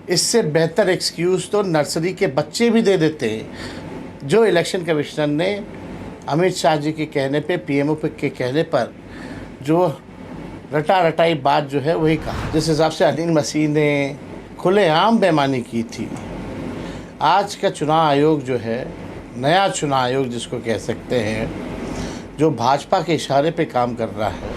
इससे बेहतर एक्सक्यूज़ तो नर्सरी के बच्चे भी दे देते हैं। जो इलेक्शन कमिश्नर ने अमित शाह जी के कहने पे, पीएमओ के कहने पर जो रटा रटाई बात जो है वही कहा, जिस हिसाब से अनिल मसीह ने खुलेआम बेईमानी की थी। आज का चुनाव आयोग जो है, नया चुनाव आयोग जिसको कह सकते हैं, जो भाजपा के इशारे पे काम कर रहा है।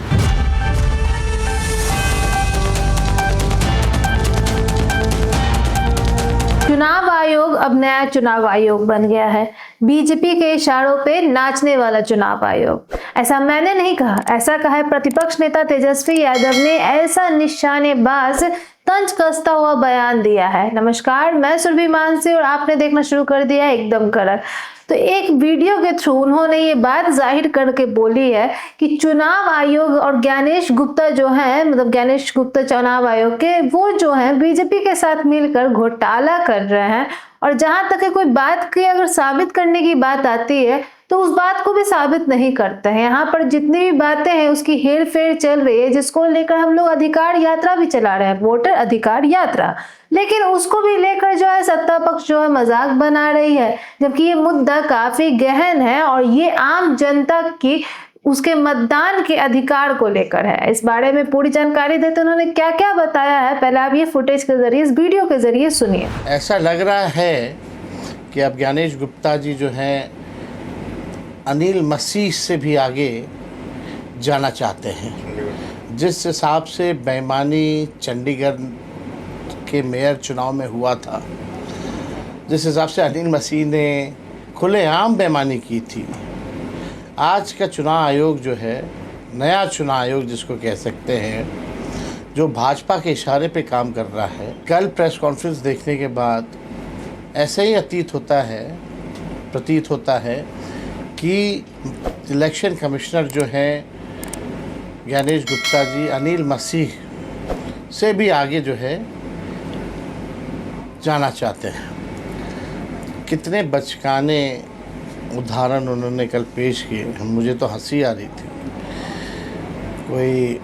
चुनाव आयोग अब नया चुनाव आयोग बन गया है। बीजेपी के इशारों पे नाचने वाला चुनाव आयोग। ऐसा मैंने नहीं कहा, ऐसा कहा है प्रतिपक्ष नेता तेजस्वी यादव ने। ऐसा निशानेबाज तंज कसता हुआ बयान दिया है। नमस्कार, मैं सुरभि मानसी और आपने देखना शुरू कर दिया है एकदम कड़क। तो एक वीडियो के थ्रू उन्होंने ये बात जाहिर करके बोली है कि चुनाव आयोग और ज्ञानेश गुप्ता जो है, मतलब ज्ञानेश गुप्ता चुनाव आयोग के, वो जो है बीजेपी के साथ मिलकर घोटाला कर रहे हैं। और जहां तक है कोई बात की अगर साबित करने की बात आती है तो उस बात को भी साबित नहीं करते हैं। यहाँ पर जितनी भी बातें हैं उसकी हेर फेर चल रही है, जिसको लेकर हम लोग अधिकार यात्रा भी चला रहे हैं, वोटर अधिकार यात्रा। लेकिन उसको भी लेकर जो है सत्ता पक्ष जो है मजाक बना रही है, जबकि ये मुद्दा काफी गहन है और ये आम जनता की उसके मतदान के अधिकार को लेकर है। इस बारे में पूरी जानकारी देते उन्होंने क्या क्या बताया है, पहले आप ये फुटेज के जरिए, इस वीडियो के जरिए सुनिए। ऐसा लग रहा है कि अब ज्ञानेश गुप्ता जी जो हैं अनिल मसीह से भी आगे जाना चाहते हैं। जिस हिसाब से बेईमानी चंडीगढ़ के मेयर चुनाव में हुआ था, जिस हिसाब से अनिल मसीह ने खुलेआम बेईमानी की थी, आज का चुनाव आयोग जो है, नया चुनाव आयोग जिसको कह सकते हैं, जो भाजपा के इशारे पे काम कर रहा है। कल प्रेस कॉन्फ्रेंस देखने के बाद ऐसे ही प्रतीत होता है कि इलेक्शन कमिश्नर जो हैं ज्ञानेश गुप्ता जी अनिल मसीह से भी आगे जो है जाना चाहते हैं। कितने बचकाने उदाहरण उन्होंने कल पेश किए, मुझे तो हंसी आ रही थी। कोई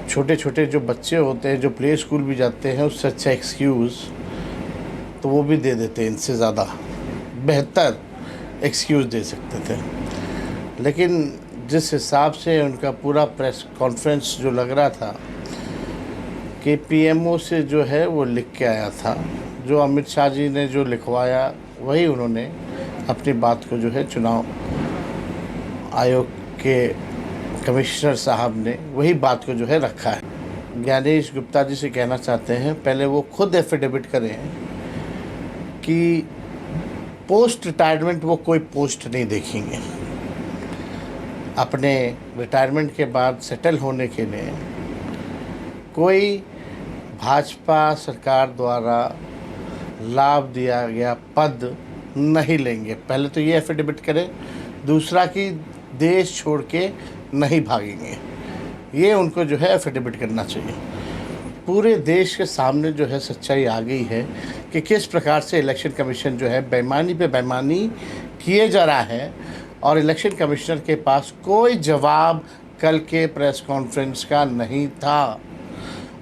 छोटे छोटे जो बच्चे होते हैं जो प्ले स्कूल भी जाते हैं, उससे अच्छा एक्सक्यूज़ तो वो भी दे देते, इनसे ज़्यादा बेहतर एक्सक्यूज़ दे सकते थे। लेकिन जिस हिसाब से उनका पूरा प्रेस कॉन्फ्रेंस जो लग रहा था कि पीएमओ से जो है वो लिख के आया था, जो अमित शाह जी ने जो लिखवाया वही उन्होंने अपनी बात को जो है चुनाव आयोग के कमिश्नर साहब ने वही बात को जो है रखा है। ज्ञानेश गुप्ता जी से कहना चाहते हैं, पहले वो खुद एफिडेविट करें कि पोस्ट रिटायरमेंट वो कोई पोस्ट नहीं देखेंगे। अपने रिटायरमेंट के बाद सेटल होने के लिए कोई भाजपा सरकार द्वारा लाभ दिया गया पद नहीं लेंगे। पहले तो ये एफिडेविट करें, दूसरा कि देश छोड़ के नहीं भागेंगे। ये उनको जो है एफिडेविट करना चाहिए। पूरे देश के सामने जो है सच्चाई आ गई है कि किस प्रकार से इलेक्शन कमीशन जो है बेईमानी पे बेईमानी किए जा रहा है और इलेक्शन कमिश्नर के पास कोई जवाब कल के प्रेस कॉन्फ्रेंस का नहीं था।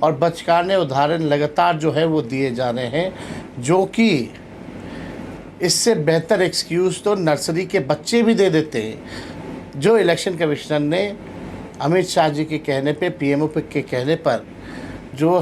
और बचकाने उदाहरण लगातार जो है वो दिए जा रहे हैं, जो कि इससे बेहतर एक्सक्यूज़ तो नर्सरी के बच्चे भी दे देते हैं। जो इलेक्शन कमिश्नर ने अमित शाह जी के कहने पे, पीएमओ के कहने पर जो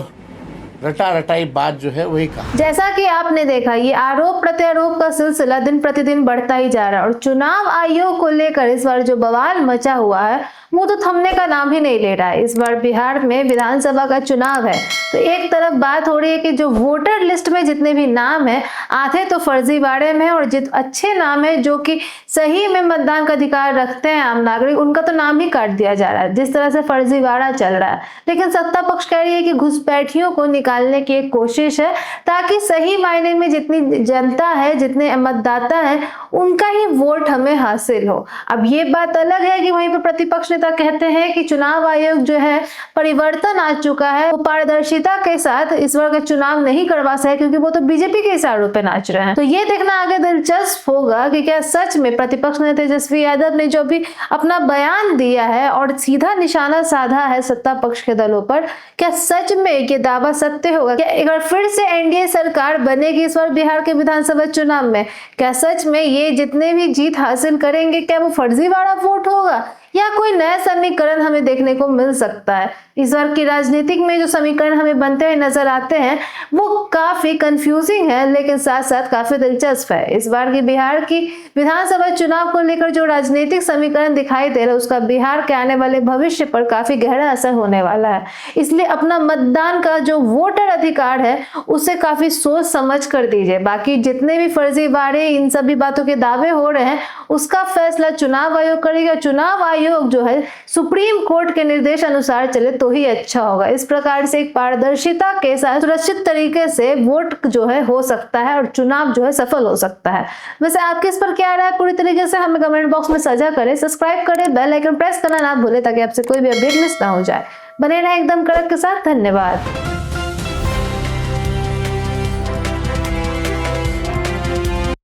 रटा रटाई बात जो है वही कहा। जैसा कि आपने देखा, ये आरोप प्रत्यारोप का सिलसिला दिन प्रतिदिन बढ़ता ही जा रहा है और चुनाव आयोग को लेकर इस बार जो बवाल मचा हुआ है वो तो थमने का नाम ही नहीं ले रहा है। इस बार बिहार में विधानसभा का चुनाव है, तो एक तरफ बात हो रही है कि जो वोटर लिस्ट में जितने भी नाम है, आधे तो फर्जीवाड़े में और जित अच्छे नाम है जो कि सही में मतदान का अधिकार रखते हैं आम नागरिक, उनका तो नाम ही काट दिया जा रहा है। जिस तरह से फर्जीवाड़ा चल रहा है, लेकिन सत्ता पक्ष कह रही है कि घुसपैठियों को निकालने की एक कोशिश है ताकि सही मायने में जितनी जनता है, जितने मतदाता है, उनका ही वोट हमें हासिल हो। अब ये बात अलग है कि वहीं पर प्रतिपक्ष नेता नेता कहते हैं कि चुनाव आयोग जो है परिवर्तन आ चुका है, वो पारदर्शिता के साथ इस बार का चुनाव नहीं करवा सके क्योंकि वो तो बीजेपी के इशारों पे नाच रहे हैं। तो ये देखना आगे दिलचस्प होगा कि क्या सच में प्रतिपक्ष नेता तेजस्वी यादव ने जो भी अपना बयान दिया है और सीधा निशाना साधा है सत्ता पक्ष के दलों पर, क्या सच में ये दावा सत्य होगा? क्या एक बार फिर से एनडीए सरकार बनेगी इस बार बिहार के विधानसभा चुनाव में? क्या सच में ये जितने भी जीत हासिल करेंगे क्या वो फर्जीवाड़ा वोट होगा या कोई नया समीकरण हमें देखने को मिल सकता है? इस बार की राजनीतिक में जो समीकरण हमें बनते हुए नजर आते हैं वो काफी कंफ्यूजिंग है, लेकिन साथ साथ काफी दिलचस्प है। इस बार की बिहार की विधानसभा चुनाव को लेकर जो राजनीतिक समीकरण दिखाई दे रहा है उसका बिहार के आने वाले भविष्य पर काफी गहरा असर होने वाला है। इसलिए अपना मतदान का जो वोटर अधिकार है उसे काफी सोच समझ कर दीजिए। बाकी जितने भी फर्जीवाड़े इन सभी बातों के दावे हो रहे हैं उसका फैसला चुनाव आयोग करेगा। चुनाव आयोग जो है सुप्रीम कोर्ट के निर्देश अनुसार चले तो ही अच्छा होगा। इस प्रकार से एक पारदर्शिता के साथ सुरक्षित तरीके से वोट जो है हो सकता है और चुनाव जो है सफल हो सकता है। वैसे आपके इस पर क्या राय है पूरी तरीके से हमें कमेंट बॉक्स में साझा करें। सब्सक्राइब करें, बेल आइकन प्रेस करना ना भूलें ताकि आपसे कोई भी अपडेट मिस ना हो जाए। बने रहें एकदम कड़क के साथ। धन्यवाद।